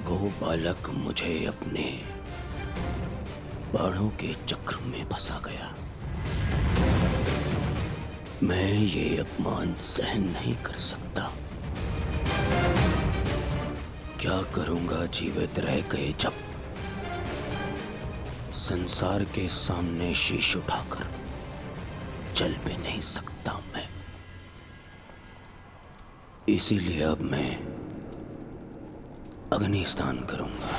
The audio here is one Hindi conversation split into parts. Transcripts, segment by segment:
वो बालक मुझे अपने बाणों के चक्र में फंसा गया। मैं ये अपमान सहन नहीं कर सकता। क्या करूंगा जीवित रह गए जब संसार के सामने शीश उठाकर चल भी नहीं सकता मैं। इसीलिए अब मैं अग्नि स्नान करूंगा।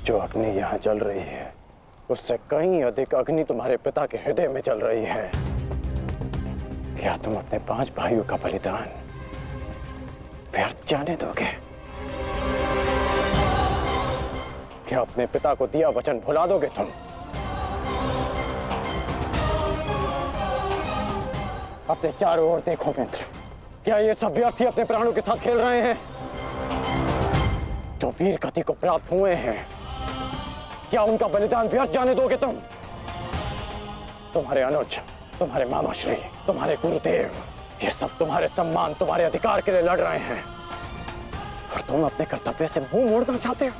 जो अग्नि यहाँ जल रही है उससे कहीं अधिक अग्नि तुम्हारे पिता के हृदय में जल रही है। क्या तुम अपने 5 भाइयों का बलिदान व्यर्थ जाने दोगे? क्या अपने पिता को दिया वचन भुला दोगे तुम? अपने चारों ओर देखो मित्र, क्या ये सब व्यर्थी अपने प्राणों के साथ खेल रहे हैं? जो वीर गति को प्राप्त हुए हैं, क्या उनका बलिदान व्यर्थ जाने दोगे तुम? तुम्हारे अनुज, तुम्हारे मामाश्री, तुम्हारे गुरुदेव, ये सब तुम्हारे सम्मान, तुम्हारे अधिकार के लिए लड़ रहे हैं और तुम अपने कर्तव्य से मुंह मोड़ना चाहते हो।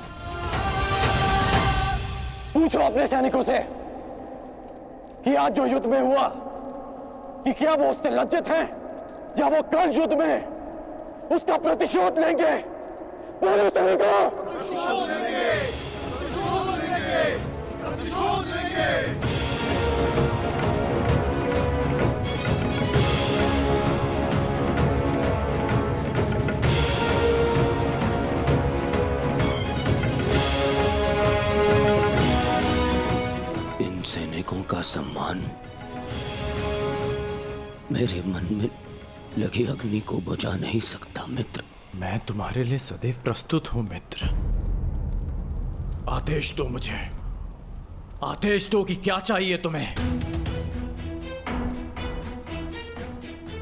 पूछो अपने सैनिकों से कि आज जो युद्ध में हुआ कि क्या वो उससे लज्जित हैं या वो कल युद्ध में उसका प्रतिशोध लेंगे? बोलो सैनिकों! प्रतिशोध लेंगे! प्रतिशोध लेंगे! प्रतिशोध लेंगे! इन सैनिकों का सम्मान मेरे मन में लगी अग्नि को बुझा नहीं सकता मित्र। मैं तुम्हारे लिए सदैव प्रस्तुत हूं मित्र। आदेश दो मुझे, आदेश दो कि क्या चाहिए तुम्हें।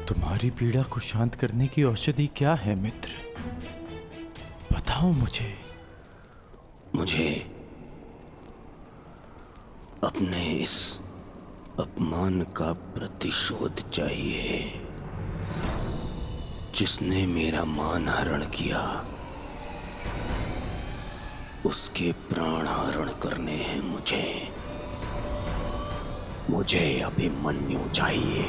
तुम्हारी पीड़ा को शांत करने की औषधि क्या है मित्र? बताओ मुझे। मुझे अपने इस अपमान का प्रतिशोध चाहिए। जिसने मेरा मान हरण किया उसके प्राण हरण करने हैं मुझे। मुझे अभिमन्यु चाहिए।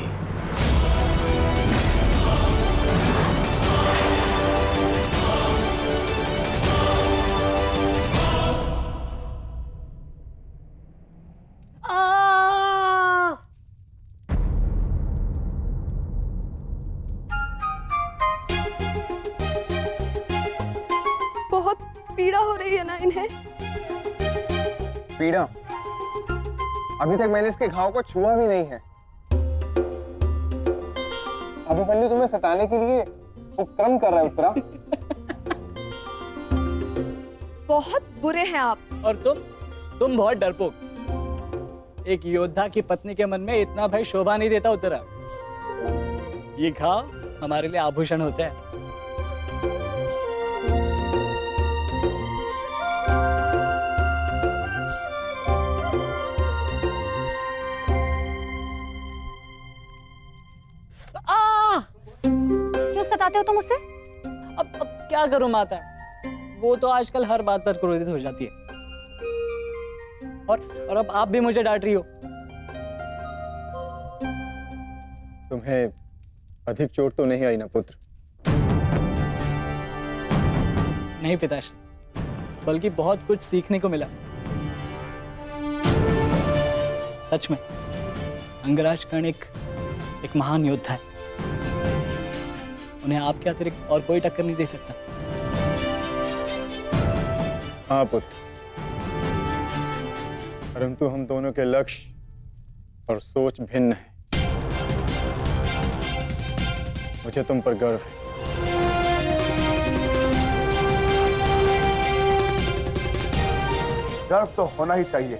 पीड़ा हो रही है ना इन्हें? पीड़ा? अभी तक मैंने इसके घाव को छुआ भी नहीं है। अभिमन्यु तुम्हें सताने के लिए उपक्रम कर रहा है उत्तरा। बहुत बुरे हैं आप। और तुम बहुत डरपोक। एक योद्धा की पत्नी के मन में इतना भय शोभा नहीं देता उत्तरा। ये घाव हमारे लिए आभूषण होते हैं। क्यों सताते हो तुम मुझसे? अब क्या करूं माता, वो तो आजकल हर बात पर क्रोधित हो जाती है। और अब आप भी मुझे डांट रही हो। तुम्हें अधिक चोट तो नहीं आई ना पुत्र? नहीं पिताश्री, बल्कि बहुत कुछ सीखने को मिला। सच में अंगराज कर्ण एक महान योद्धा है। उन्हें आपके अतिरिक्त और कोई टक्कर नहीं दे सकता। हाँ पुत्र, परंतु हम दोनों के लक्ष्य और सोच भिन्न है। मुझे तुम पर गर्व है। गर्व तो होना ही चाहिए।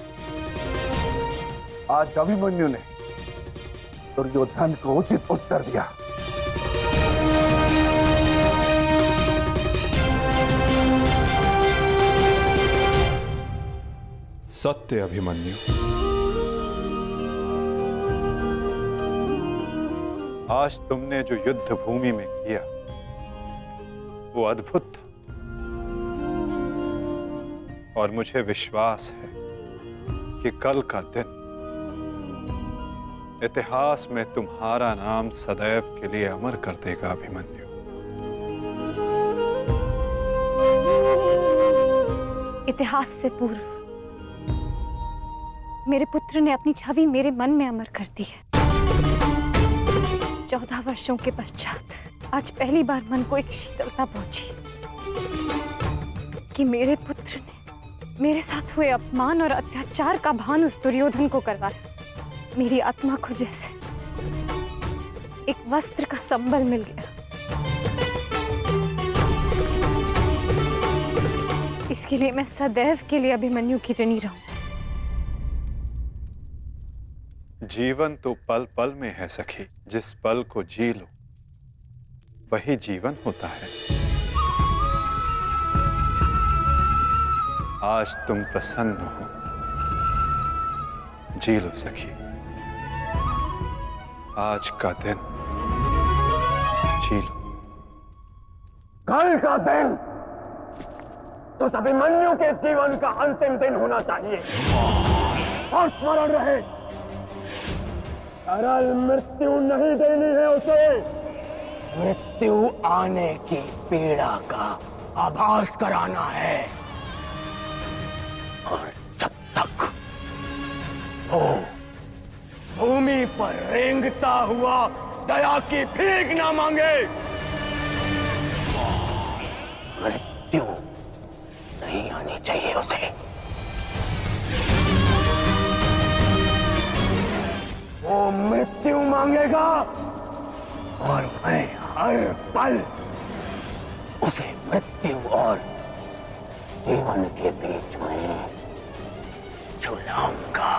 आज अभिमन्यु ने दुर्योधन को उचित उत्तर दिया। सत्य अभिमन्यु, आज तुमने जो युद्ध भूमि में किया वो अद्भुत था, और मुझे विश्वास है कि कल का दिन इतिहास में तुम्हारा नाम सदैव के लिए अमर कर देगा अभिमन्यु। इतिहास से पूर्व मेरे पुत्र ने अपनी छवि मेरे मन में अमर कर दी है। 14 वर्षों के पश्चात आज पहली बार मन को एक शीतलता पहुंची कि मेरे पुत्र ने मेरे साथ हुए अपमान और अत्याचार का भान उस दुर्योधन को करवाया। मेरी आत्मा को जैसे एक वस्त्र का संबल मिल गया। इसके लिए मैं सदैव के लिए अभिमन्यु की ऋणी रहूं। जीवन तो पल पल में है सखी, जिस पल को जी लो वही जीवन होता है। आज तुम प्रसन्न हो, जी लो सखी, आज का दिन जी लो। कल का दिन तो अभिमन्यु के जीवन का अंतिम दिन होना चाहिए, और स्मरण रहे, सरल मृत्यु नहीं देनी है उसे। मृत्यु आने की पीड़ा का आभास कराना है, और जब तक वो भूमि पर रेंगता हुआ दया की भीख ना मांगे, मृत्यु नहीं आनी चाहिए उसे। वो मृत्यु मांगेगा और मैं हर पल उसे मृत्यु और जीवन के बीच में झुलाऊंगा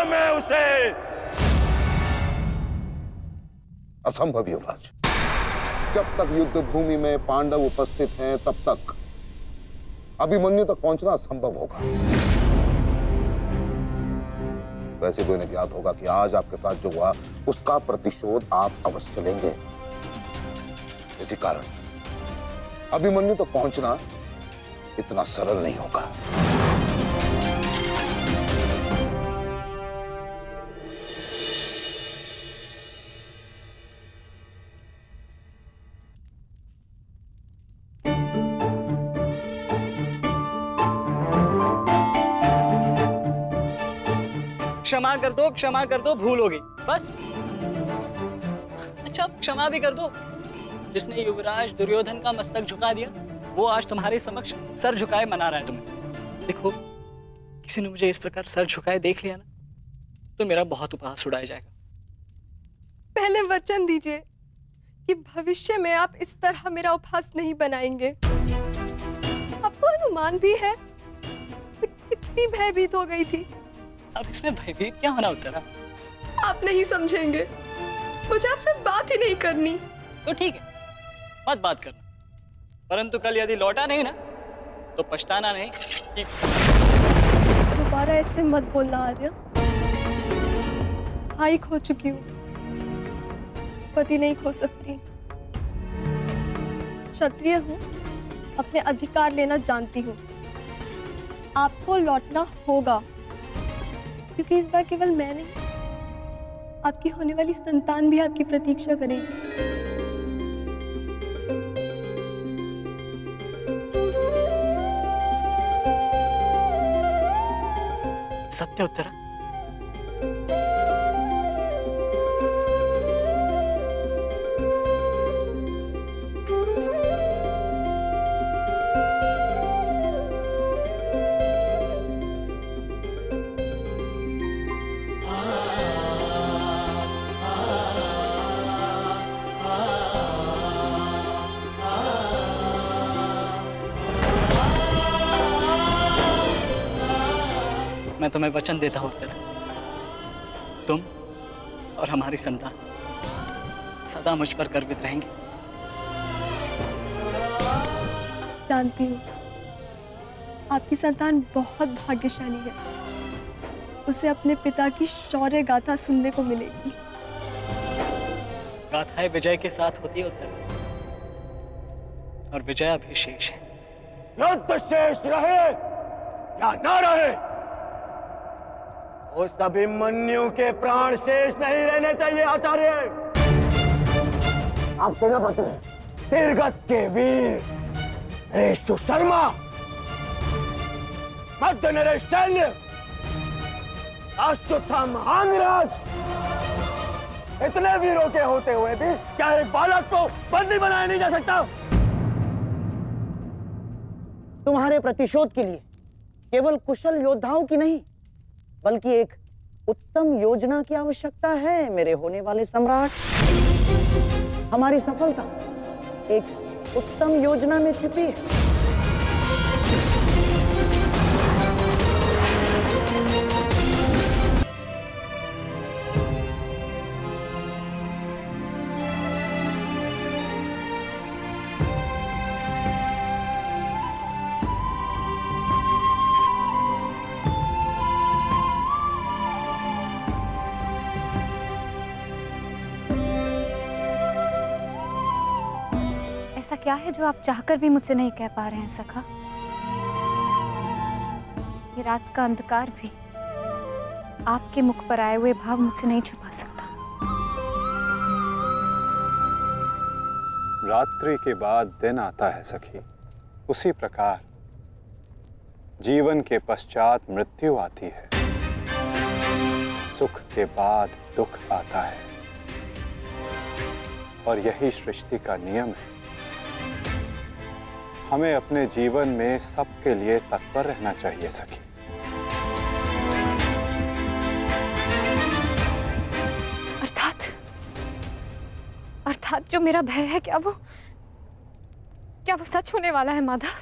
मैं उसे। असंभव युवराज, जब तक युद्ध भूमि में पांडव उपस्थित हैं तब तक अभिमन्यु तक पहुंचना असंभव होगा। वैसे भी उन्हें ज्ञात होगा कि आज आपके साथ जो हुआ उसका प्रतिशोध आप अवश्य लेंगे। इसी कारण अभिमन्यु तक पहुंचना इतना सरल नहीं होगा। क्षमा कर दो, भूल हो गई बस। अच्छा, क्षमा भी कर दो। जिसने युवराज दुर्योधन का मस्तक झुका दिया वो आज तुम्हारे समक्ष सर झुकाए मना रहा है तुम्हें। देखो, किसी ने मुझे इस प्रकार सर झुकाए देख लिया ना तो मेरा बहुत उपहास उड़ाया जाएगा। पहले वचन दीजिए कि भविष्य में आप इस तरह मेरा उपहास नहीं बनाएंगे। आपको अनुमान भी है मैं कितनी भयभीत हो गई थी। अब इसमें भयभीत क्या होना उत्तरा? आप नहीं समझेंगे, मुझे आपसे बात ही नहीं करनी। तो ठीक है, मत बात करना, परंतु कल यदि लौटा नहीं ना तो पछताना नहीं कि दोबारा ऐसे मत बोलना आर्य। भाई खो चुकी हूँ, पति नहीं खो सकती। क्षत्रिय हूँ, अपने अधिकार लेना जानती हूँ। आपको लौटना होगा, क्योंकि इस बार केवल मैं नहीं, आपकी होने वाली संतान भी आपकी प्रतीक्षा करेगी। सत्य उत्तरा? मैं तुम्हें वचन देता हूं उत्तरा, तुम और हमारी संतान सदा मुझ पर गर्वित रहेंगे। जानती हूँ आपकी संतान बहुत भाग्यशाली है। उसे अपने पिता की शौर्य गाथा सुनने को मिलेगी। गाथाएं विजय के साथ होती है उत्तर, और विजय अभी शेष है। युद्ध शेष रहे या ना रहे, उस अभिमन्यु के प्राण शेष नहीं रहने चाहिए आचार्य। आप सेनापति तीरगत के वीर रेशु शर्मा, मध्य नरेश शैल्य, अश्वत्थामा अंगराज, इतने वीरों के होते हुए भी क्या एक बालक को बंदी बनाया नहीं जा सकता? तुम्हारे प्रतिशोध के लिए केवल कुशल योद्धाओं की नहीं, बल्कि एक उत्तम योजना की आवश्यकता है मेरे होने वाले सम्राट। हमारी सफलता एक उत्तम योजना में छिपी है। ऐसा क्या है जो आप चाहकर भी मुझसे नहीं कह पा रहे हैं सखा? ये रात का अंधकार भी आपके मुख पर आए हुए भाव मुझसे नहीं छुपा सकता। रात्रि के बाद दिन आता है सखी, उसी प्रकार जीवन के पश्चात मृत्यु आती है। सुख के बाद दुख आता है, और यही सृष्टि का नियम है। हमें अपने जीवन में सबके लिए तत्पर रहना चाहिए सखी। अर्थात जो मेरा भय है, क्या वो सच होने वाला है माधव?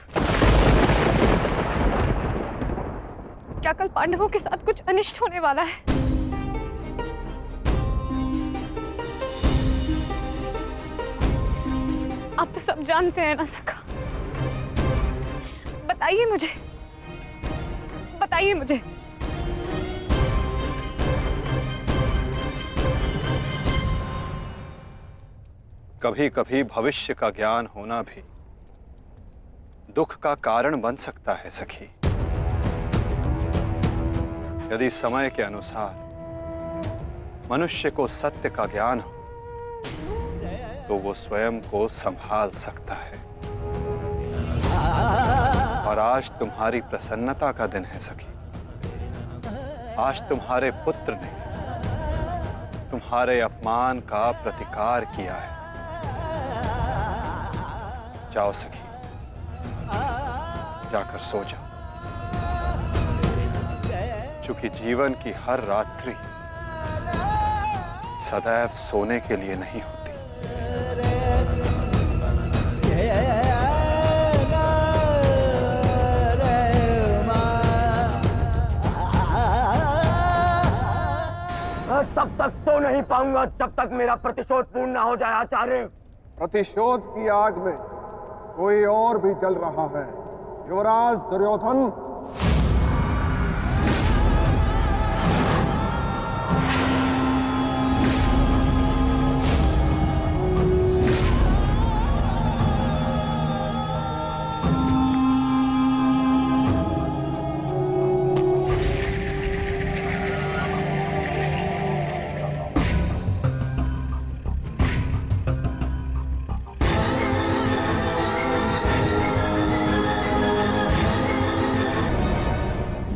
क्या कल पांडवों के साथ कुछ अनिष्ट होने वाला है? आप तो सब जानते हैं ना सखा। बताइए मुझे, बताइए मुझे। कभी कभी भविष्य का ज्ञान होना भी दुख का कारण बन सकता है सखी। यदि समय के अनुसार मनुष्य को सत्य का ज्ञान हो तो वो स्वयं को संभाल सकता है। और आज तुम्हारी प्रसन्नता का दिन है सखी। आज तुम्हारे पुत्र ने तुम्हारे अपमान का प्रतिकार किया है। जाओ सखी, जाकर सो जाओ, क्योंकि जीवन की हर रात्रि सदैव सोने के लिए नहीं होती। तब तक सो नहीं पाऊंगा जब तक मेरा प्रतिशोध पूर्ण ना हो जाए आचार्य। प्रतिशोध की आग में कोई और भी जल रहा है। युवराज दुर्योधन,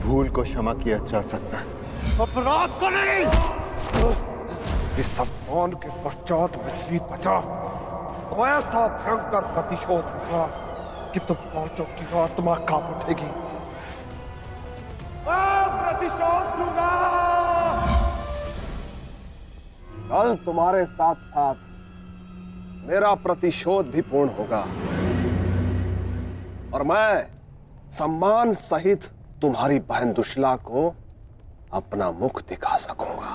भूल को क्षमा किया जा सकता है, अपराध को नहीं। इस सम्मान के पश्चात विचलित बचा तो ऐसा भयंकर प्रतिशोध होगा कि तुम पांचों की आत्मा कांप उठेगी। प्रतिशोध दूंगा। कल तुम्हारे साथ साथ मेरा प्रतिशोध भी पूर्ण होगा और मैं सम्मान सहित तुम्हारी बहन दुशला को अपना मुख दिखा सकूंगा।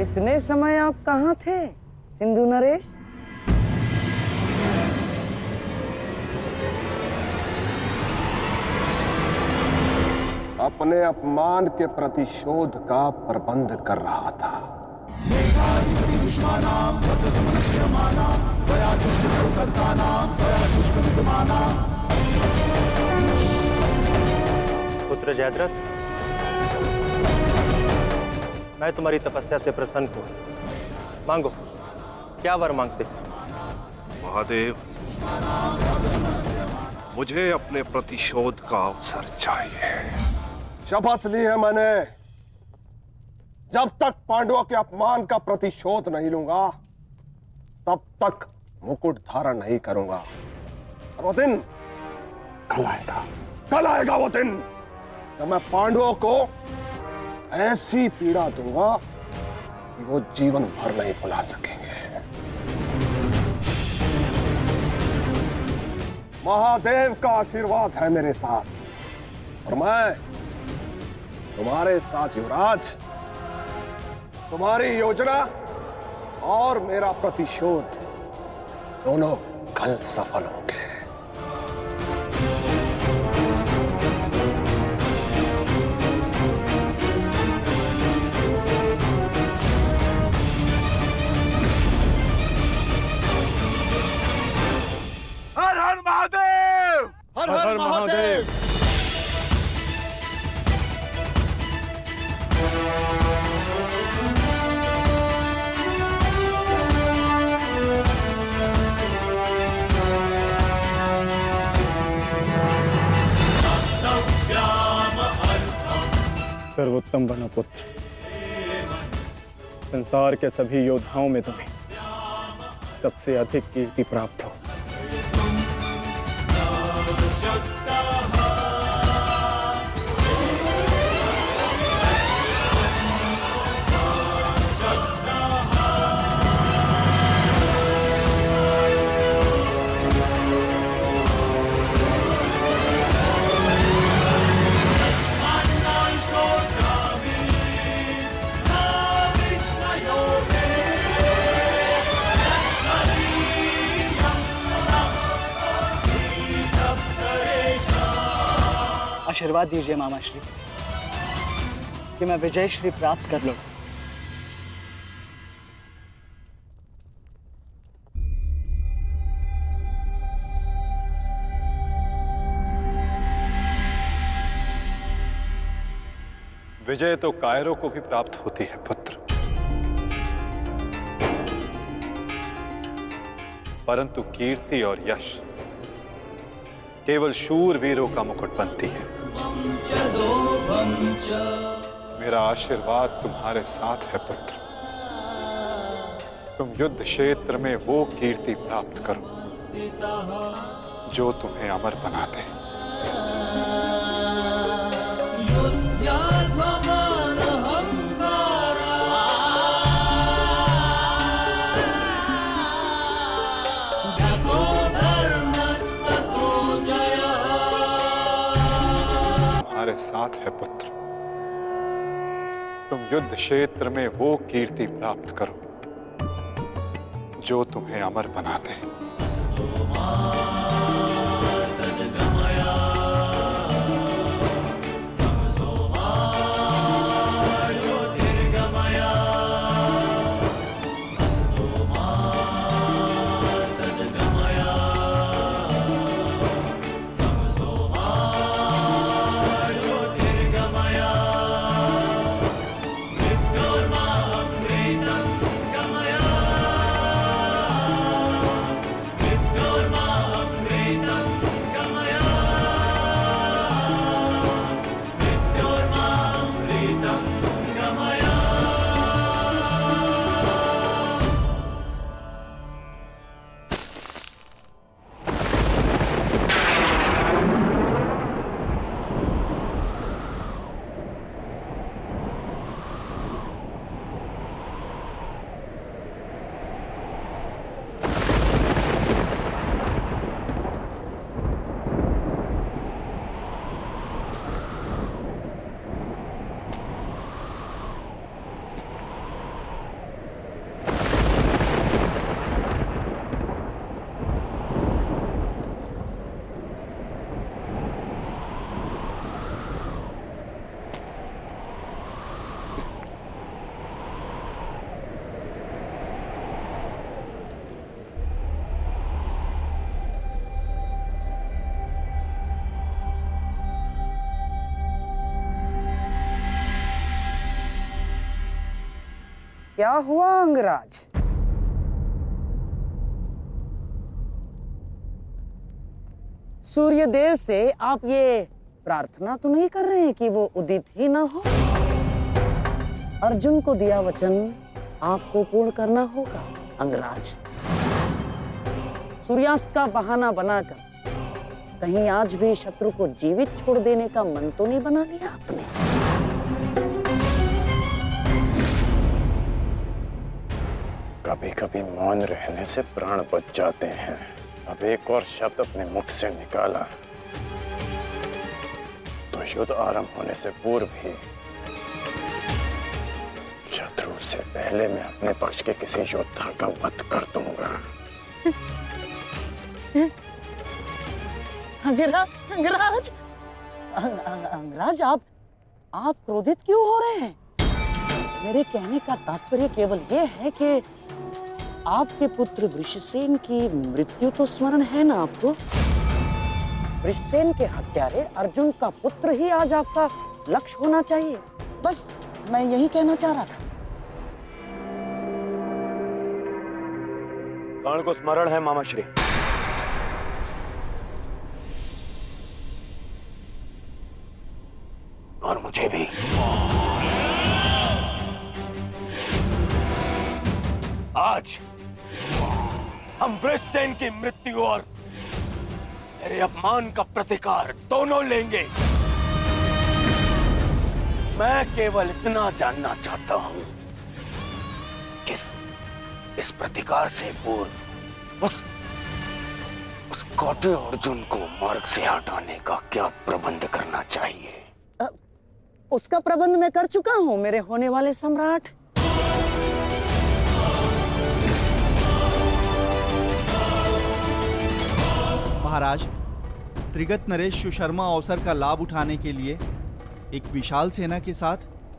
इतने समय आप कहाँ थे सिंधु नरेश। अपने अपमान के प्रतिशोध का प्रबंध कर रहा था। पुत्र जयद्रथ, मैं तुम्हारी तपस्या से प्रसन्न हूं। मांगो, क्या वर मांगते हो? महादेव, मुझे अपने प्रतिशोध का अवसर चाहिए। शपथ ली है मैंने, जब तक पांडवों के अपमान का प्रतिशोध नहीं लूंगा तब तक मुकुट धारण नहीं करूंगा। और वो दिन कल आएगा, कल आएगा वो दिन जब मैं पांडवों को ऐसी पीड़ा दूंगा कि वो जीवन भर नहीं भुला सकेंगे। महादेव का आशीर्वाद है मेरे साथ और मैं तुम्हारे साथ युवराज। तुम्हारी योजना और मेरा प्रतिशोध दोनों कल सफल होंगे। हर हर महादेव, हर हर महादेव। सर्वोत्तम बनो पुत्र, संसार के सभी योद्धाओं में तुम्हें सबसे अधिक कीर्ति प्राप्त हो। आशीर्वाद दीजिए मामा श्री कि मैं विजय श्री प्राप्त कर लूं। विजय तो कायरों को भी प्राप्त होती है पुत्र, परंतु कीर्ति और यश केवल शूर वीरों का मुकुट बनती है। मेरा आशीर्वाद तुम्हारे साथ है पुत्र। तुम युद्ध क्षेत्र में वो कीर्ति प्राप्त करो जो तुम्हें अमर बना दे। तुम्हारे साथ है पुत्र। तुम युद्ध क्षेत्र में वो कीर्ति प्राप्त करो जो तुम्हें अमर बना दे। क्या हुआ अंगराज? सूर्यदेव से आप ये प्रार्थना तो नहीं कर रहे हैं कि वो उदित ही ना हो? अर्जुन को दिया वचन आपको पूर्ण करना होगा अंगराज। सूर्यास्त का बहाना बनाकर कहीं आज भी शत्रु को जीवित छोड़ देने का मन तो नहीं बना लिया आपने? कभी कभी मौन रहने से प्राण बच जाते हैं। अब एक और शब्द अपने मुख से निकाला तो युद्ध आरंभ होने से पूर्व ही शत्रु से पहले मैं अपने पक्ष के किसी योद्धा का वध कर दूंगा। अंगराज, अंगराज, आप क्रोधित क्यों हो रहे हैं? मेरे कहने का तात्पर्य केवल ये है कि आपके पुत्र वृषसेन की मृत्यु तो स्मरण है ना आपको? वृषसेन के हत्यारे अर्जुन का पुत्र ही आज आपका लक्ष्य होना चाहिए। बस मैं यही कहना चाह रहा था। कर्ण को स्मरण है मामा श्री। और मुझे भी। आज हम वृषसेन की मृत्यु और तेरे अपमान का प्रतिकार दोनों लेंगे। मैं केवल इतना जानना चाहता हूं कि इस प्रतिकार से पूर्व उस कौटे अर्जुन को मार्ग से हटाने का क्या प्रबंध करना चाहिए? उसका प्रबंध मैं कर चुका हूं मेरे होने वाले सम्राट। महाराज, त्रिगत नरेश सुशर्मा अवसर का लाभ उठाने के लिए एक विशाल सेना के साथ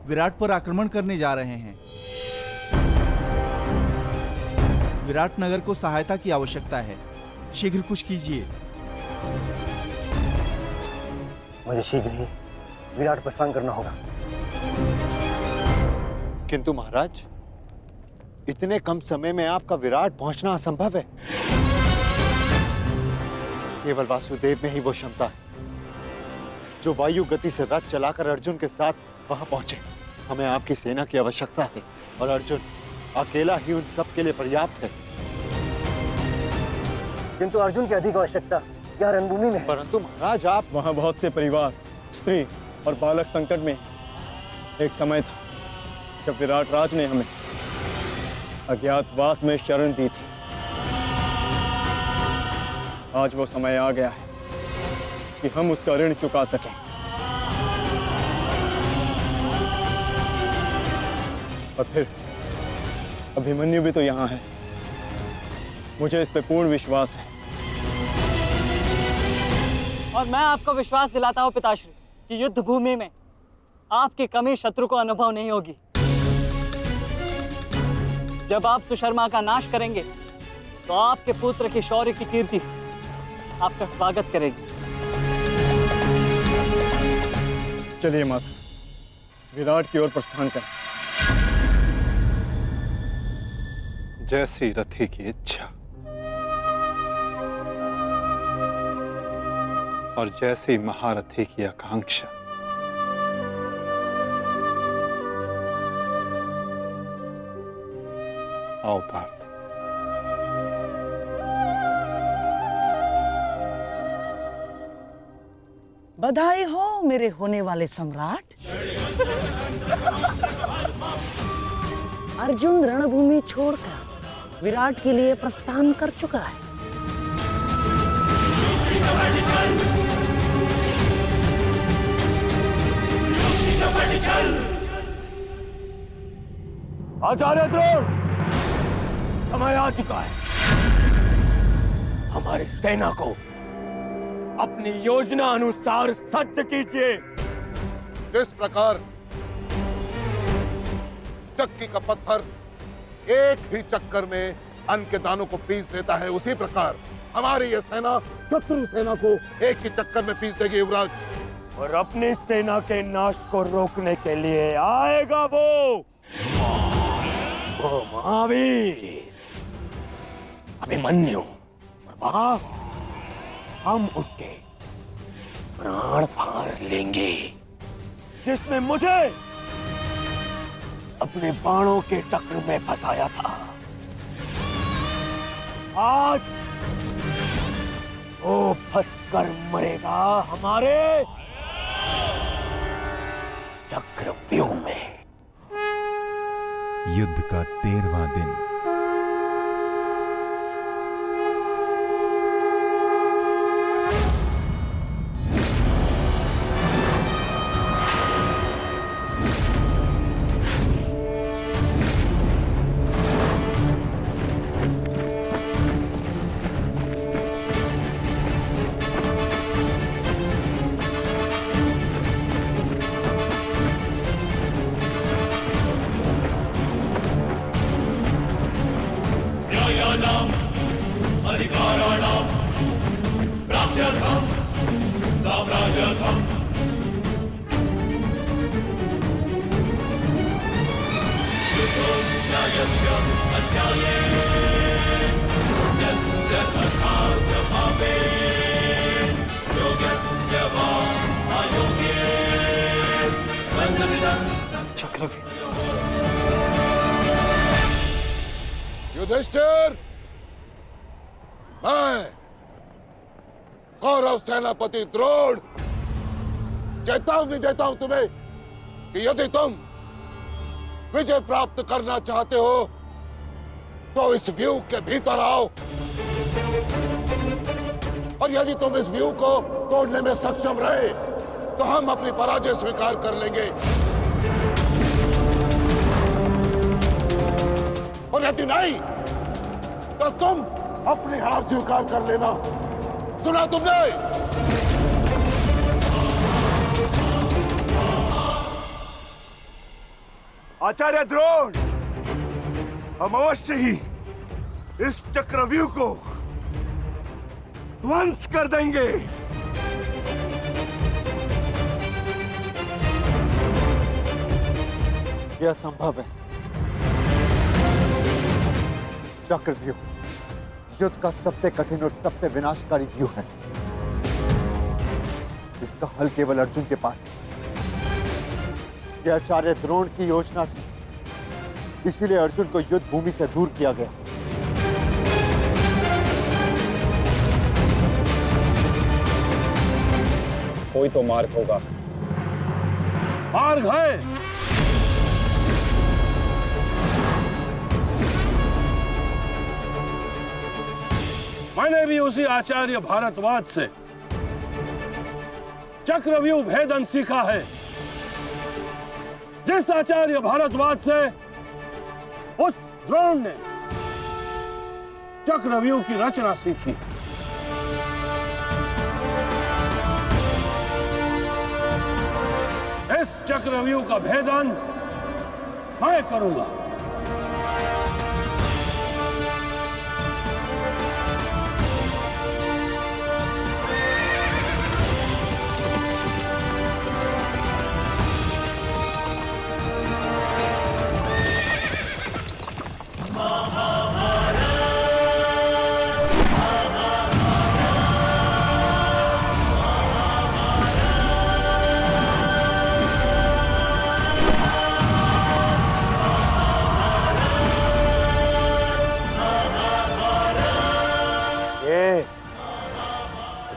विराट पर आक्रमण करने जा रहे हैं। विराट नगर को सहायता की आवश्यकता है। शीघ्र कुछ कीजिए। मुझे शीघ्र ही विराट प्रस्थान करना होगा। किंतु महाराज, इतने कम समय में आपका विराट पहुंचना असंभव है। केवल वासुदेव में ही वो क्षमता है जो वायु गति से रथ चलाकर अर्जुन के साथ वहां पहुंचे। हमें आपकी सेना की आवश्यकता है और अर्जुन अकेला ही उन सब के लिए पर्याप्त है। किंतु अर्जुन की अधिक आवश्यकता यहाँ रणभूमि में। परंतु महाराज, आप वहां बहुत से परिवार, स्त्री और बालक संकट में। एक समय था जब विराट राज ने हमें अज्ञातवास में शरण दी थी। आज वो समय आ गया है कि हम उसका ऋण चुका सकें। और फिर अभिमन्यु भी तो यहाँ है। मुझे इस पे पूर्ण विश्वास है। और मैं आपको विश्वास दिलाता हूँ पिताश्री कि युद्ध भूमि में आपकी कमी शत्रु को अनुभव नहीं होगी। जब आप सुशर्मा का नाश करेंगे तो आपके पुत्र की शौर्य की कीर्ति आपका स्वागत करेगी। चलिए माता, विराट की ओर प्रस्थान करें। जैसी रथी की इच्छा और जैसी महारथी की आकांक्षा। आओ पार्थ। बधाई हो मेरे होने वाले सम्राट। अर्जुन रणभूमि छोड़कर विराट के लिए प्रस्थान कर चुका है। आचार्य द्रोण, समय आ चुका है। हमारी सेना को अपनी योजना अनुसार सज्ज कीजिए। किस प्रकार चक्की का पत्थर एक ही चक्कर में अन्न के दानों को पीस देता है, उसी प्रकार हमारी यह सेना शत्रु सेना को एक ही चक्कर में पीस देगी युवराज। और अपनी सेना के नाश को रोकने के लिए आएगा वो ओ महावीर, अभिमन्यु, प्रभाव, हम उसके प्राण फाड़ लेंगे जिसने मुझे अपने बाणों के चक्र में फंसाया था। आज वो फंसकर मरेगा हमारे चक्रव्यूह में। युद्ध का 13वां दिन। युधिष्ठिर, मैं कौरव सेनापति द्रोण चेतावनी देता हूं तुम्हें कि यदि तुम विजय प्राप्त करना चाहते हो तो इस व्यूह के भीतर आओ, और यदि तुम इस व्यूह को तोड़ने में सक्षम रहे तो हम अपनी पराजय स्वीकार कर लेंगे, और यदि नहीं तो तुम अपनी हार स्वीकार कर लेना। सुना तुमने? आचार्य द्रोण, हम अवश्य ही इस चक्रव्यूह को ध्वंस कर देंगे। यह संभव है। चक्रव्यूह युद्ध का सबसे कठिन और सबसे विनाशकारी व्यूह है। इसका हल केवल अर्जुन के पास है। यह आचार्य द्रोण की योजना थी, इसीलिए अर्जुन को युद्ध भूमि से दूर किया गया। कोई तो मार्ग होगा। मार्ग है। मैंने भी उसी आचार्य भारद्वाज से चक्रव्यूह भेदन सीखा है, जिस आचार्य भारद्वाज से उस द्रोण ने चक्रव्यूह की रचना सीखी। इस चक्रव्यूह का भेदन मैं करूंगा।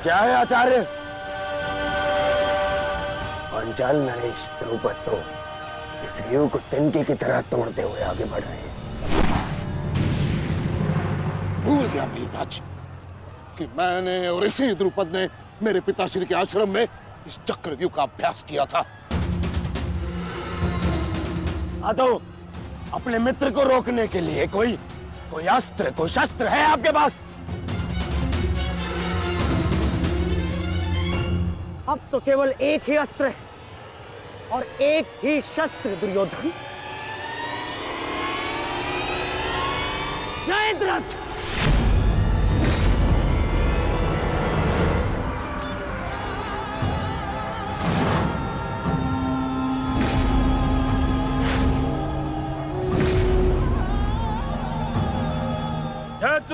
क्या है आचार्य? पांचाल नरेश द्रुपद तो इस व्यूह को तिनके की तरह तोड़ते हुए आगे बढ़ रहे हैं। भूल गया मेघराज कि मैंने और इसी द्रुपद ने मेरे पिताश्री के आश्रम में इस चक्रव्यूह का अभ्यास किया था। तो अपने मित्र को रोकने के लिए कोई अस्त्र, कोई शस्त्र है आपके पास? अब तो केवल एक ही अस्त्र है और एक ही शस्त्र दुर्योधन। जयद्रथ!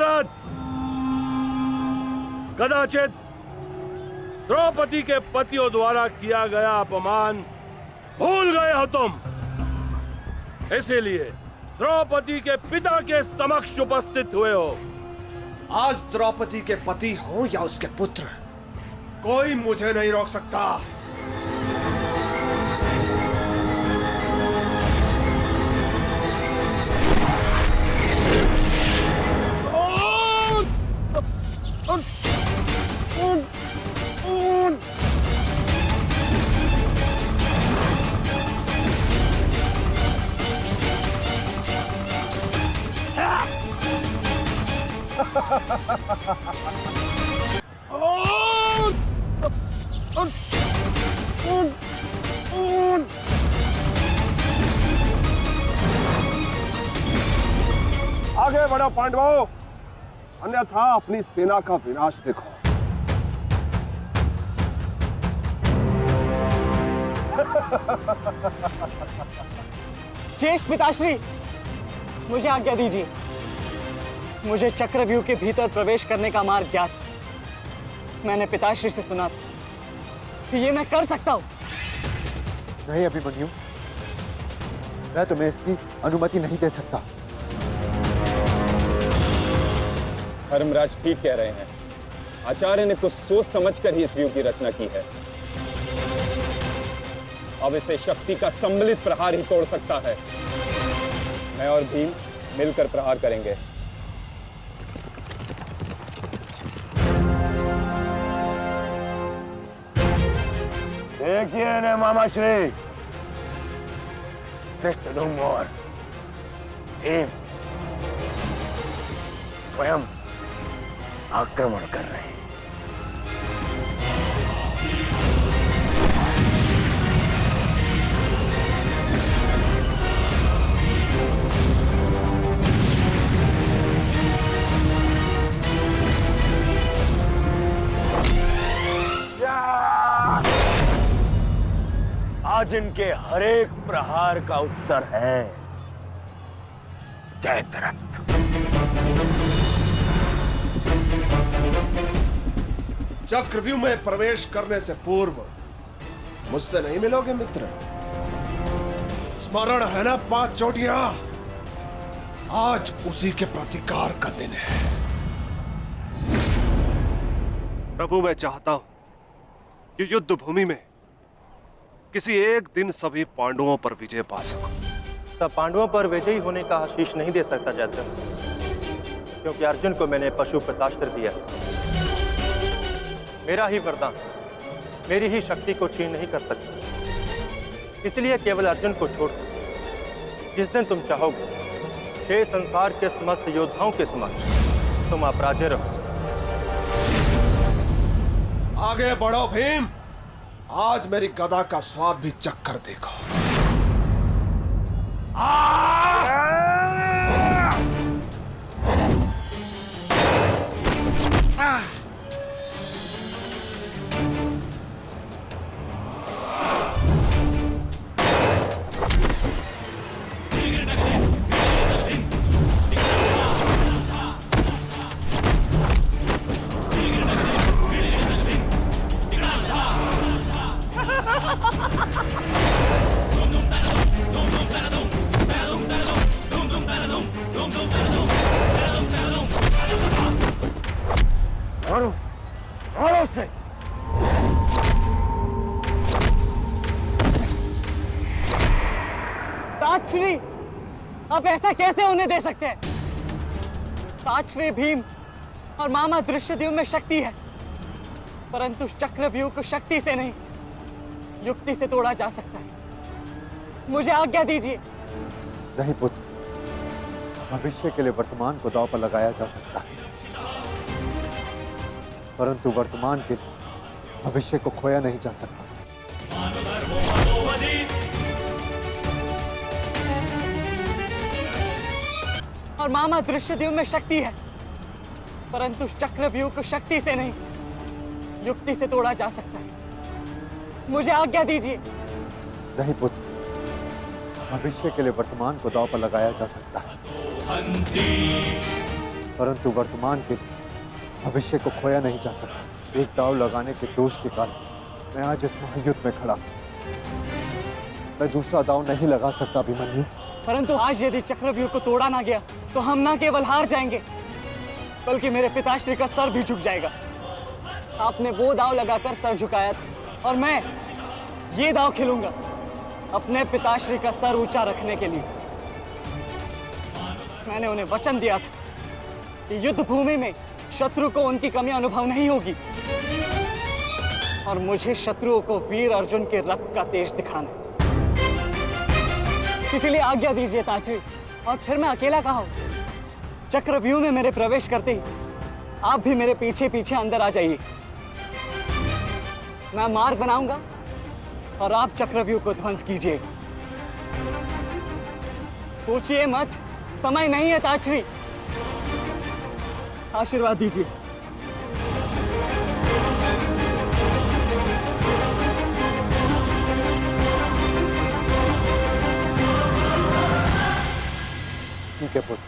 महाराज, कदाचित द्रौपदी के पतियों द्वारा किया गया अपमान भूल गए हो तुम। इसीलिए द्रौपदी के पिता के समक्ष उपस्थित हुए हो। आज द्रौपदी के पति हो या उसके पुत्र, कोई मुझे नहीं रोक सकता। आगे बढ़ो पांडवों, अन्यथा अपनी सेना का विनाश देखो। शेष पिताश्री, मुझे आज्ञा दीजिए। मुझे चक्रव्यूह के भीतर प्रवेश करने का मार्ग ज्ञात। मैंने पिताश्री से सुना था कि ये मैं कर सकता हूं। नहीं अभिमन्यु, मैं तुम्हें इसकी अनुमति नहीं दे सकता। धर्मराज ठीक कह रहे हैं। आचार्य ने कुछ सोच समझकर ही इस व्यूह की रचना की है। अब इसे शक्ति का सम्मिलित प्रहार ही तोड़ सकता है। मैं और भीम मिलकर प्रहार करेंगे। देखिए ने मामा श्री, धृष्टद्युम्न और भीम स्वयं आक्रमण कर रहे हैं। आज इनके हरेक प्रहार का उत्तर है जयद्रथ। चक्रव्यूह में प्रवेश करने से पूर्व मुझसे नहीं मिलोगे मित्र? स्मरण है ना 5 चोटियां? आज उसी के प्रतिकार का दिन है। प्रभु, मैं चाहता हूं कि युद्ध भूमि में किसी एक दिन सभी पांडवों पर विजय पा सकूं। सब पांडवों पर विजयी होने का आशीष नहीं दे सकता जयद्रथ, क्योंकि अर्जुन को मैंने पशुपतास्त्र दिया। मेरा ही वरदान मेरी ही शक्ति को छीन नहीं कर सकता। इसलिए केवल अर्जुन को छोड़ जिस दिन तुम चाहोगे, शेष संसार के समस्त योद्धाओं के समक्ष तुम अपराजय रहो। आगे बढ़ो भीम, आज मेरी गदा का स्वाद भी चक्कर देखो। मारो से। ताजश्री, आप ऐसा कैसे होने दे सकते हैं? ताजश्री भीम और मामा धृष्टद्युम्न में शक्ति है, परंतु चक्रव्यूह को शक्ति से नहीं, युक्ति से तोड़ा जा सकता है। मुझे आज्ञा दीजिए। नहीं पुत्र, भविष्य के लिए वर्तमान को दांव पर लगाया जा सकता है, परंतु वर्तमान के लिए भविष्य को खोया नहीं जा सकता। और मामा धृष्टद्युम्न में शक्ति है, परंतु चक्रव्यूह को शक्ति से नहीं, युक्ति से तोड़ा जा सकता है। मुझे आज्ञा दीजिए। नहीं पुत्र, भविष्य के लिए वर्तमान को दांव पर लगाया जा सकता है, परंतु वर्तमान के लिए भविष्य को खोया नहीं जा सकता। एक दाव लगाने के दोष के कारण मैं आज इस महायुद्ध में खड़ा हूं। मैं दूसरा दाव नहीं लगा सकता अभिमन्यु। परंतु आज यदि चक्रव्यूह को तोड़ा ना गया तो हम ना केवल हार जाएंगे बल्कि मेरे पिताश्री का सर भी झुक जाएगा। आपने वो दाव लगाकर सर झुकाया था और मैं ये दाव खेलूंगा अपने पिताश्री का सर ऊंचा रखने के लिए। मैंने उन्हें वचन दिया था कि युद्ध भूमि में शत्रु को उनकी कमी अनुभव नहीं होगी और मुझे शत्रुओं को वीर अर्जुन के रक्त का तेज दिखाना है। इसीलिए आज्ञा दीजिए ताजी, और फिर मैं अकेला कहाँ हूं? चक्रव्यूह में मेरे प्रवेश करते ही आप भी मेरे पीछे पीछे अंदर आ जाइए। मैं मार्ग बनाऊंगा और आप चक्रव्यूह को ध्वंस कीजिएगा। सोचिए मत, समय नहीं है ताजश्री। आशीर्वाद दीजिए। ठीक है पुत्र,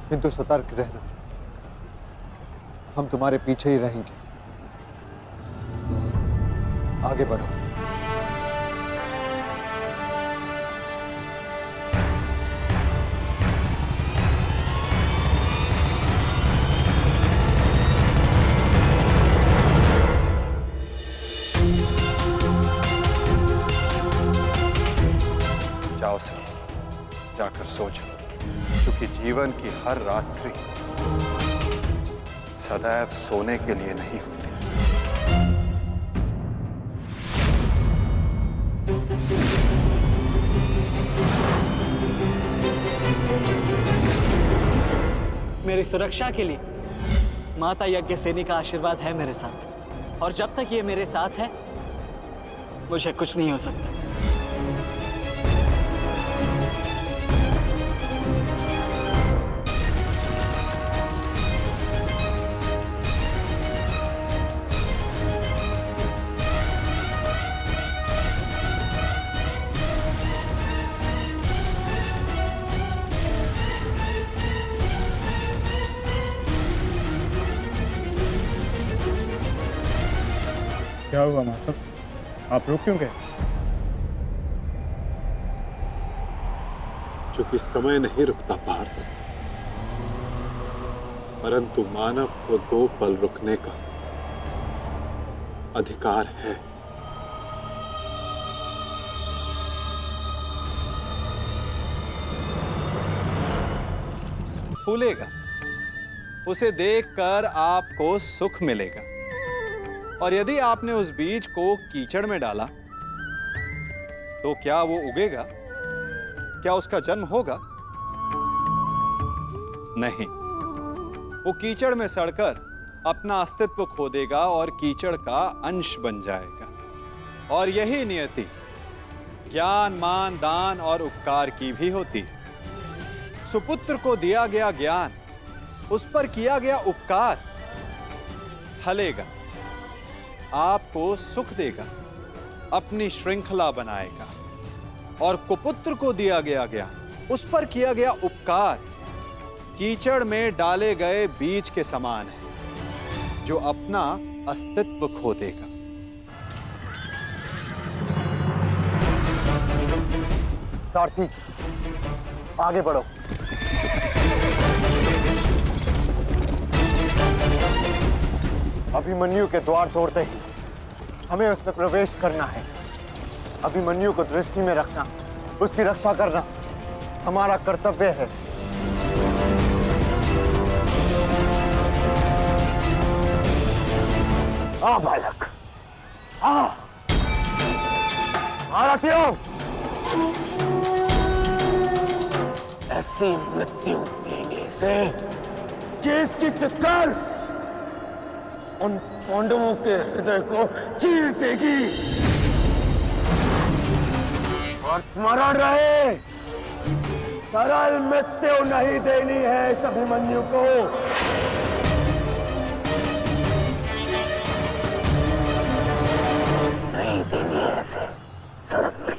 किंतु सतर्क रहना। हम तुम्हारे पीछे ही रहेंगे। आगे बढ़ो। जाओ सर, जाकर सो जाओ, क्योंकि जीवन की हर रात्रि सदैव सोने के लिए नहीं होती। मेरी सुरक्षा के लिए माता यज्ञसेनी का आशीर्वाद है मेरे साथ, और जब तक ये मेरे साथ है मुझे कुछ नहीं हो सकता। क्या हुआ माता? आप रुक क्यों गए? चूंकि समय नहीं रुकता पार्थ, परंतु मानव को 2 पल रुकने का अधिकार है। फूलेगा, उसे देखकर आपको सुख मिलेगा, और यदि आपने उस बीज को कीचड़ में डाला तो क्या वो उगेगा? क्या उसका जन्म होगा? नहीं, वो कीचड़ में सड़कर अपना अस्तित्व खो देगा और कीचड़ का अंश बन जाएगा। और यही नियति ज्ञान, मान, दान और उपकार की भी होती है। सुपुत्र को दिया गया ज्ञान, उस पर किया गया उपकार फलेगा, आपको सुख देगा, अपनी श्रृंखला बनाएगा। और कुपुत्र को दिया गया ज्ञान, उस पर किया गया उपकार कीचड़ में डाले गए बीज के समान है, जो अपना अस्तित्व खो देगा। सारथी, आगे बढ़ो। अभिमन्यु के द्वार तोड़ते ही हमें उसमें प्रवेश करना है। अभिमन्यु को दृष्टि में रखना, उसकी रक्षा करना हमारा कर्तव्य है। आ बालक, आ महारथियों, ऐसी मृत्यु देंगे इसे कि इसकी चित्कार उन पांडवों के हृदय को चीर देगी। और स्मरण रहे, सरल मृत्यु नहीं देनी है इस अभिमन्यु को। नहीं देनी है ऐसे सरल मृत्यु।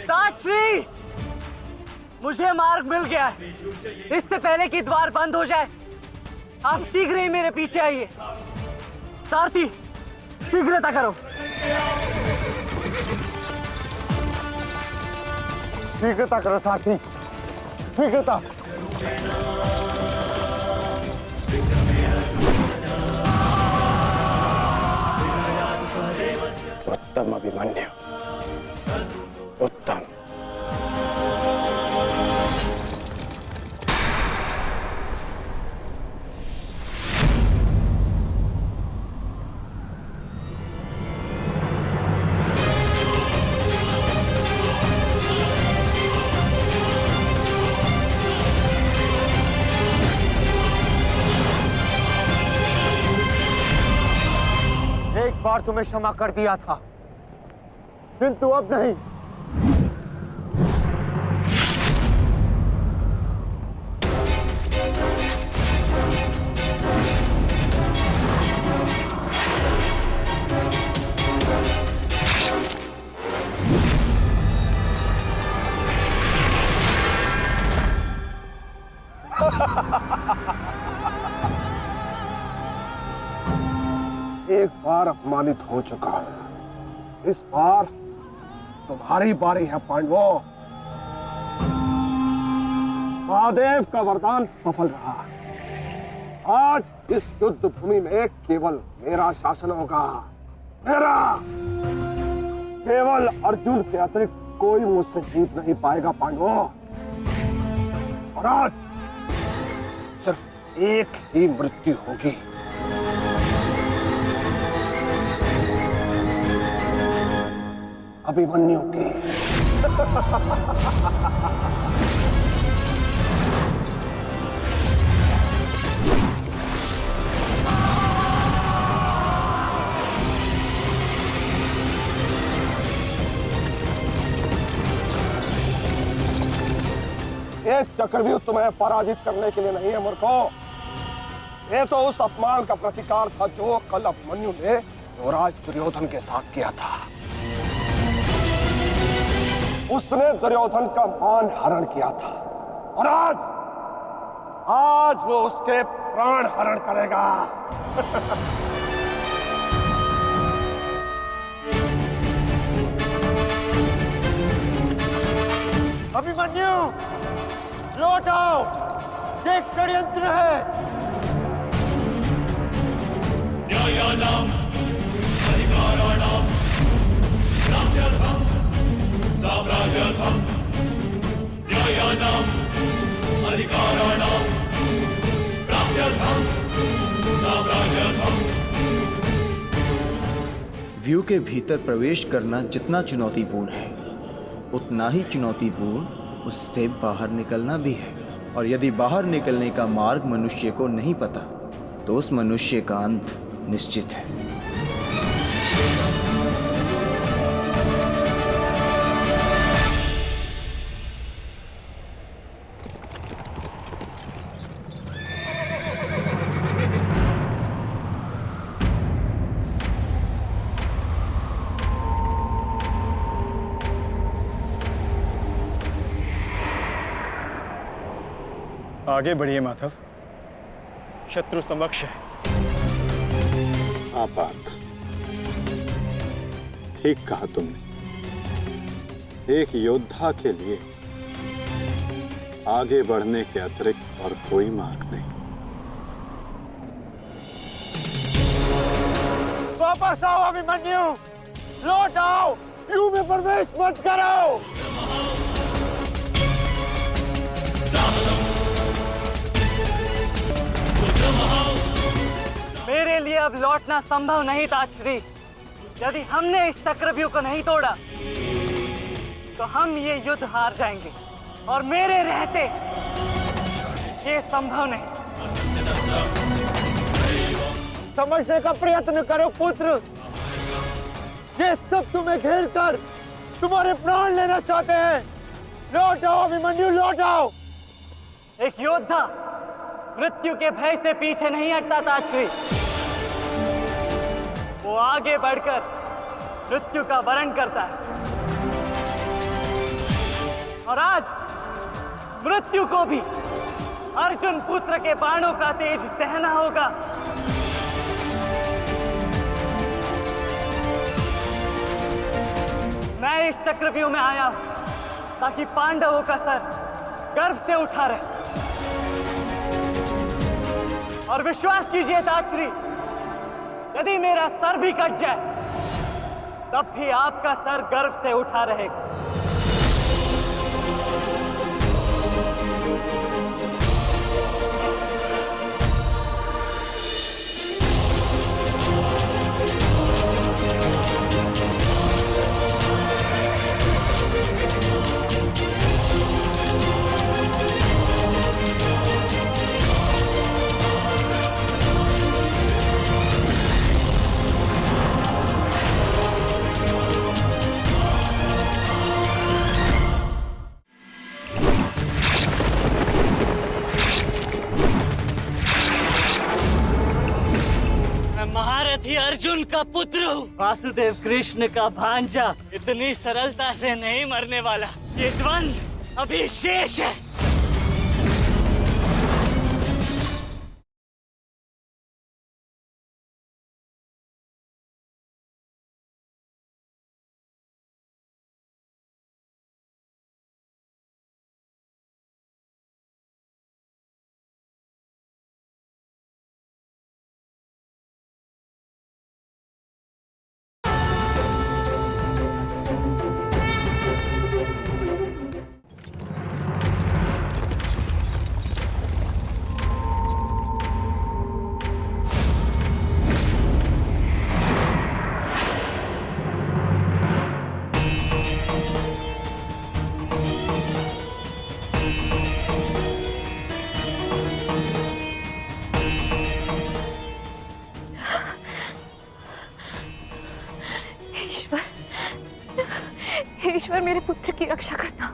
साक्षी, मुझे मार्ग मिल गया है। इससे पहले कि द्वार बंद हो जाए, आप शीघ्र ही मेरे पीछे आइए। सारथी, शीघ्रता करो। शीघ्रता करो सारथी, शीघ्रता। उत्तम अभिमन्यु, उत्तम। एक बार तुम्हें क्षमा कर दिया था, किंतु अब नहीं। एक बार अपमानित हो चुका हूं, इस बार तुम्हारी बारी है पांडवों। महादेव का वरदान सफल रहा। आज इस युद्ध भूमि में केवल मेरा शासन होगा, मेरा। केवल अर्जुन के अतिरिक्त कोई मुझसे जीत नहीं पाएगा पांडवों। और आज सिर्फ एक ही मृत्यु होगी। अभिमन्यु की। एक चक्रव्यूह तुम्हें पराजित करने के लिए नहीं है मूर्खों। ये तो उस अपमान का प्रतिकार था जो कल अभिमन्यु ने युवराज दुर्योधन के साथ किया था। उसने दुर्योधन का मान हरण किया था और आज वो उसके प्राण हरण करेगा। अभिमन्यु, लौट आओ, ये षड्यंत्र है। न्यायानाम अधिकाराणाम राज्यार्थम साम्राज्यार्थम न्यायानाम अधिकाराणाम राज्यार्थम साम्राज्यार्थम। व्यू के भीतर प्रवेश करना जितना चुनौतीपूर्ण है, उतना ही चुनौतीपूर्ण उससे बाहर निकलना भी है। और यदि बाहर निकलने का मार्ग मनुष्य को नहीं पता, तो उस मनुष्य का अंत निश्चित है। आगे बढ़िए माधव, शत्रु समक्ष है। आपात, ठीक कहा तुमने। एक योद्धा के लिए आगे बढ़ने के अतिरिक्त और कोई मार्ग नहीं। वापस आओ अभिमन्यु, लौट आओ, व्यू में प्रवेश मत करो। मेरे लिए अब लौटना संभव नहीं था श्री। यदि हमने इस चक्रव्यूह को नहीं तोड़ा तो हम ये युद्ध हार जाएंगे, और मेरे रहते ये संभव नहीं। समझने का प्रयत्न करो पुत्र। ये सब तुम्हें घेर कर तुम्हारे प्राण लेना चाहते हैं। लौट आओ अभिमन्यु, लौट आओ। एक योद्धा मृत्यु के भय से पीछे नहीं हटता ताजश्री। वो आगे बढ़कर मृत्यु का वरण करता है। और आज मृत्यु को भी अर्जुन पुत्र के बाणों का तेज सहना होगा। मैं इस चक्रव्यूह में आया हूं ताकि पांडवों का सर गर्व से उठा रहे। और विश्वास कीजिए ताजश्री, यदि मेरा सर भी कट जाए तब भी आपका सर गर्व से उठा रहेगा। महारथी अर्जुन का पुत्र हूँ, वासुदेव कृष्ण का भांजा। इतनी सरलता से नहीं मरने वाला। ये द्वंद्व अभी शेष है। ईश्वर मेरे पुत्र की रक्षा करना।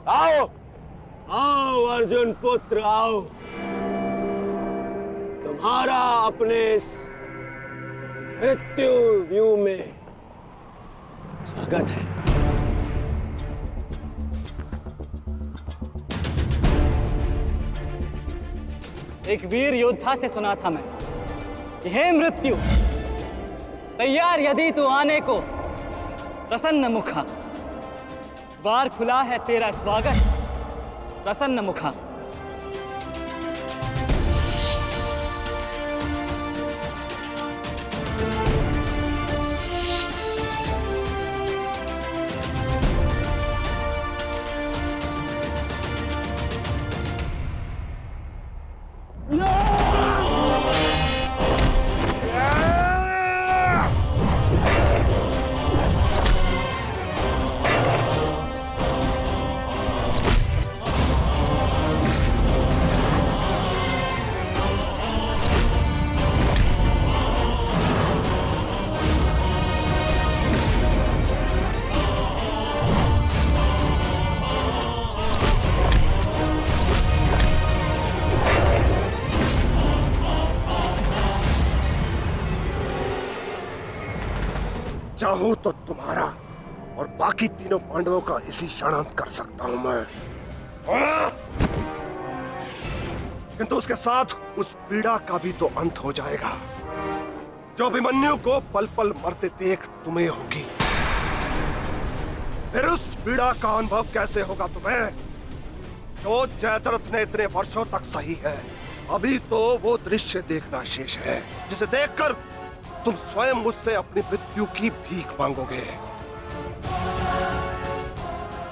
आओ आओ अर्जुन पुत्र आओ। तुम्हारा अपने इस मृत्यु व्यू में स्वागत है। एक वीर योद्धा से सुना था मैं, हे मृत्यु, तैयार यदि तू आने को प्रसन्न मुखा। द्वार खुला है तेरा स्वागत, प्रसन्न मुखा। चाहूं तो तुम्हारा और बाकी तीनों पांडवों का इसी क्षण अंत कर सकता हूं मैं, किंतु उसके साथ उस पीड़ा का भी तो अंत हो जाएगा जो अभिमन्यु को पल पल मरते देख तुम्हें होगी। फिर उस पीड़ा का अनुभव कैसे होगा तुम्हें जो जयद्रथ ने इतने वर्षों तक सही है। अभी तो वो दृश्य देखना शेष है जिसे देखकर तुम स्वयं मुझसे अपनी मृत्यु की भीख मांगोगे।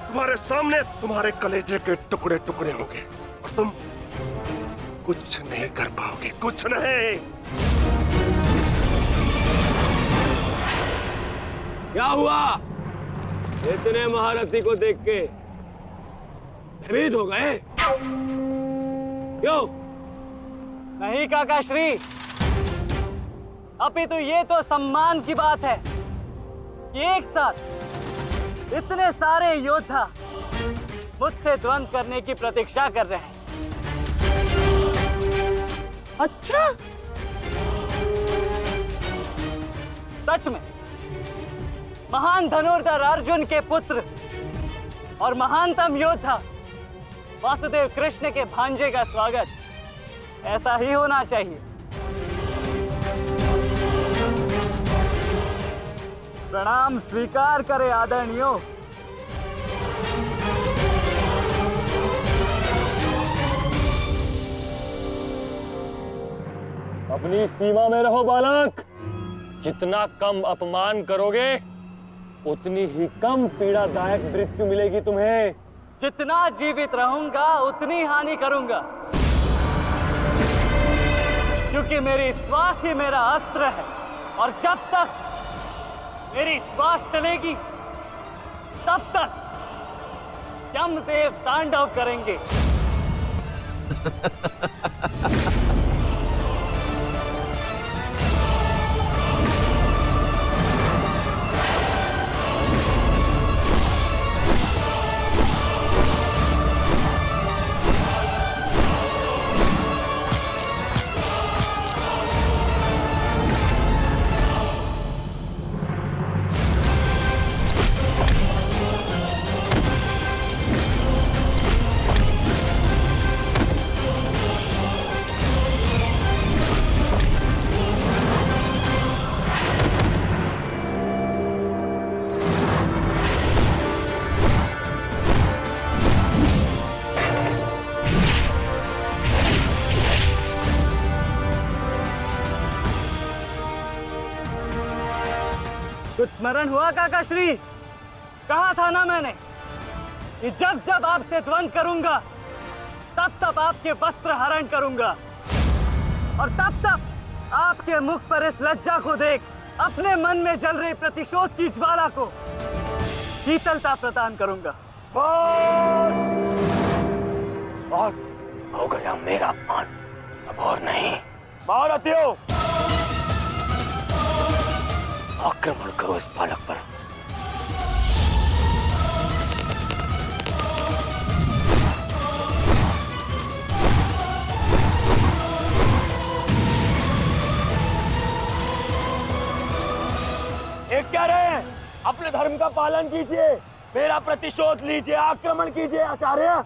तुम्हारे सामने तुम्हारे कलेजे के टुकड़े टुकड़े होंगे और तुम कुछ नहीं कर पाओगे, कुछ नहीं। क्या हुआ? इतने महारथी को देख के भयभीत हो गए? क्यों? नहीं काका श्री, अपितु ये तो सम्मान की बात है कि एक साथ इतने सारे योद्धा मुझसे द्वंद्व करने की प्रतीक्षा कर रहे हैं। अच्छा, सच में महान धनुर्धर अर्जुन के पुत्र और महानतम योद्धा वासुदेव कृष्ण के भांजे का स्वागत ऐसा ही होना चाहिए। प्रणाम स्वीकार करे आदरणीयों। अपनी सीमा में रहो बालक। जितना कम अपमान करोगे उतनी ही कम पीड़ादायक मृत्यु मिलेगी तुम्हें। जितना जीवित रहूंगा उतनी हानि करूंगा, क्योंकि मेरी श्वास ही मेरा अस्त्र है और जब तक मेरी श्वास चलेगी तब तक यमदेव तांडव करेंगे। कुछ स्मरण हुआ काका श्री? कहा था ना मैंने कि जब जब आपसे द्वंद्व करूंगा तब तब आपके वस्त्र हरण करूंगा और तब तब आपके मुख पर इस लज्जा को देख अपने मन में जल रही प्रतिशोध की ज्वाला को शीतलता प्रदान करूंगा। और हो गया मेरा अपमान, अब और नहीं। महारथियों, आक्रमण करो इस बालक पर। एक क्या रहे, अपने धर्म का पालन कीजिए, मेरा प्रतिशोध लीजिए, आक्रमण कीजिए आचार्य।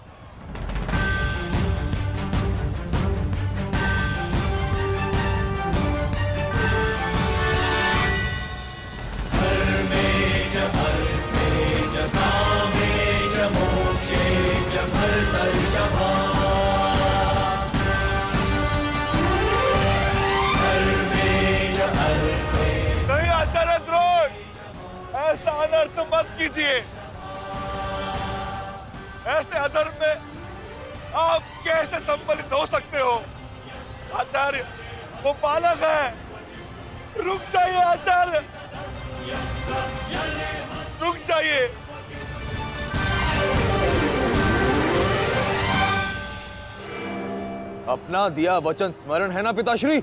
ऐसा अनर्थ मत कीजिए। ऐसे अधर्म में आप कैसे सम्मिलित हो सकते हो? आचार्य, वो बालक है। रुक जाइए आचार्य, रुक जाइए। अपना दिया वचन स्मरण है ना पिताश्री?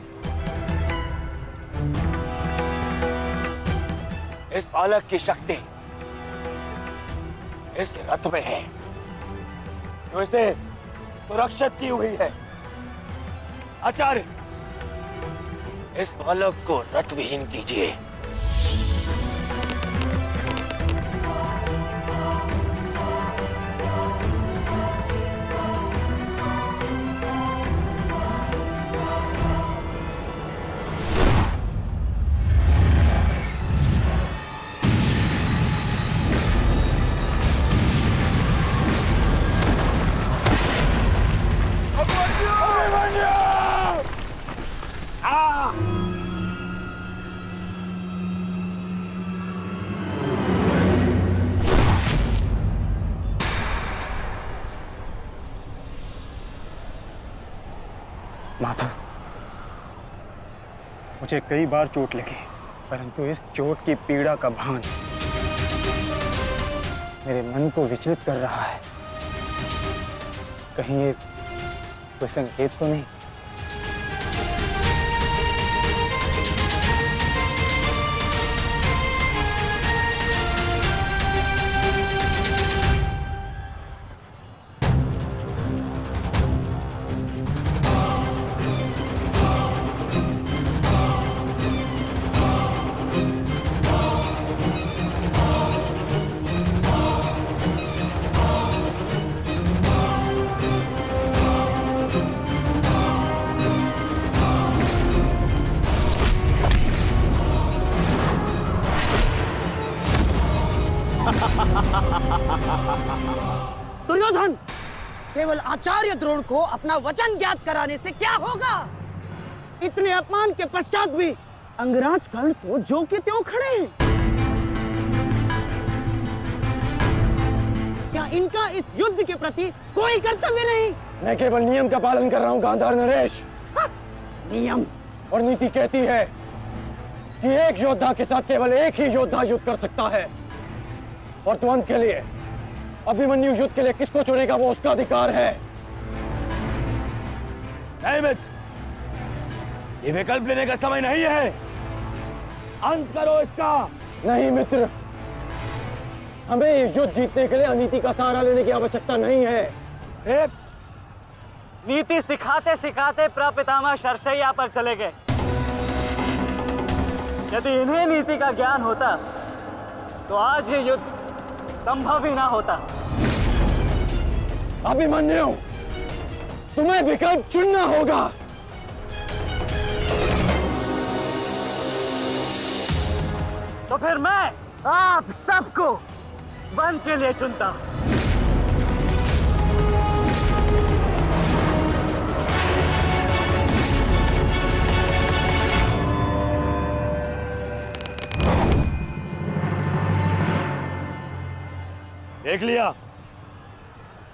इस बालक की शक्ति इस रथ में है जो इसे सुरक्षित की हुई है। आचार्य, इस बालक को रथ विहीन कीजिए। माधव, मुझे कई बार चोट लगी, परंतु इस चोट की पीड़ा का भान मेरे मन को विचलित कर रहा है। कहीं ये कोई संकेत तो नहीं? दुर्योधन, केवल आचार्य द्रोण को अपना वचन ज्ञात कराने से क्या होगा? इतने अपमान के पश्चात भी अंगराज कर्ण तो जो के त्यों खड़े हैं। क्या इनका इस युद्ध के प्रति कोई कर्तव्य नहीं? मैं केवल नियम का पालन कर रहा हूं गांधार नरेश। नियम और नीति कहती है कि एक योद्धा के साथ केवल एक ही योद्धा युद्ध कर सकता है, और तुरंत के लिए अभिमन्यु युद्ध के लिए किसको चुनेगा वो उसका अधिकार है। नहीं मित्र, ये विकल्प लेने का समय नहीं है, अंत करो इसका। नहीं मित्र, हमें ये युद्ध जीतने के लिए अनीति का सहारा लेने की आवश्यकता नहीं है। नीति सिखाते सिखाते प्रपितामह शर्षैया पर चले गए। यदि इन्हें नीति का ज्ञान होता तो आज ये युद्ध संभव ही ना होता। अभिमन्यु, तुम्हें विकल्प चुनना होगा। तो फिर मैं आप सबको वन के लिए चुनता हूं।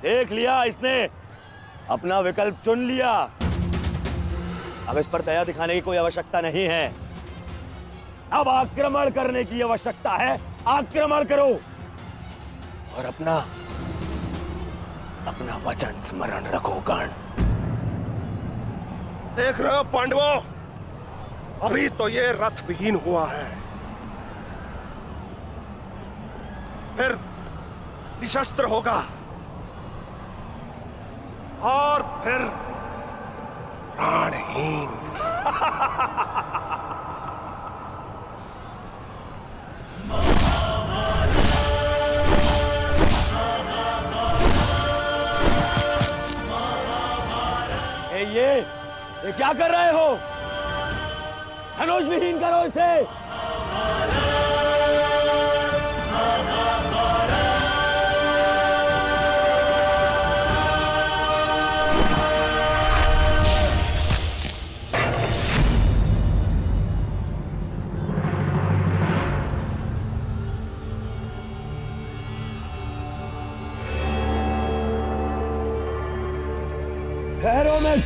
देख लिया इसने अपना विकल्प चुन लिया। अब इस पर दया दिखाने की कोई आवश्यकता नहीं है। अब आक्रमण करने की आवश्यकता है। आक्रमण करो और अपना वचन स्मरण रखो कर्ण। देख रहे हो पांडवों, अभी तो ये रथ विहीन हुआ है, फिर निशस्त्र होगा और फिर प्राणहीन। ये क्या कर रहे हो? धनुष विहीन करो इसे। ठहरो में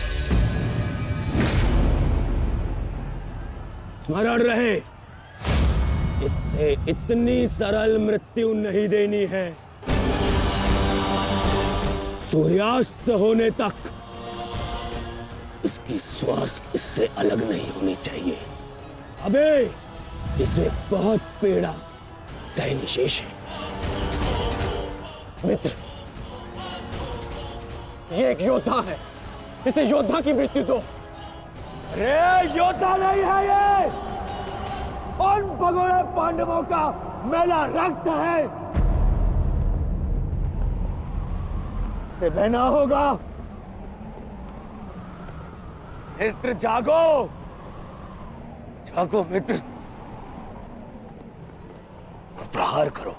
स्मरण रहे, इससे इतनी सरल मृत्यु नहीं देनी है। सूर्यास्त होने तक इसकी श्वास इससे अलग नहीं होनी चाहिए। अबे इसमें बहुत पीड़ा सहनी शेष है। मित्र, ये एक योद्धा है, इसे योद्धा की मृत्यु दो। अरे योद्धा नहीं है ये, उन भगोड़े पांडवों का मेला रक्त है। इसे बहना होगा। मित्र जागो, जागो मित्र, प्रहार करो।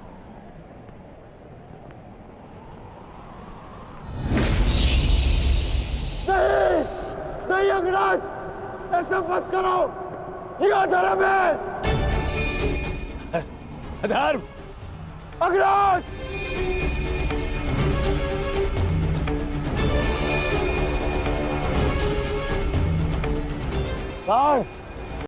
नहीं, नहीं अंगराज, ऐसा मत करो, ये अधर्म है। अधर्म? अंगराज! कौन?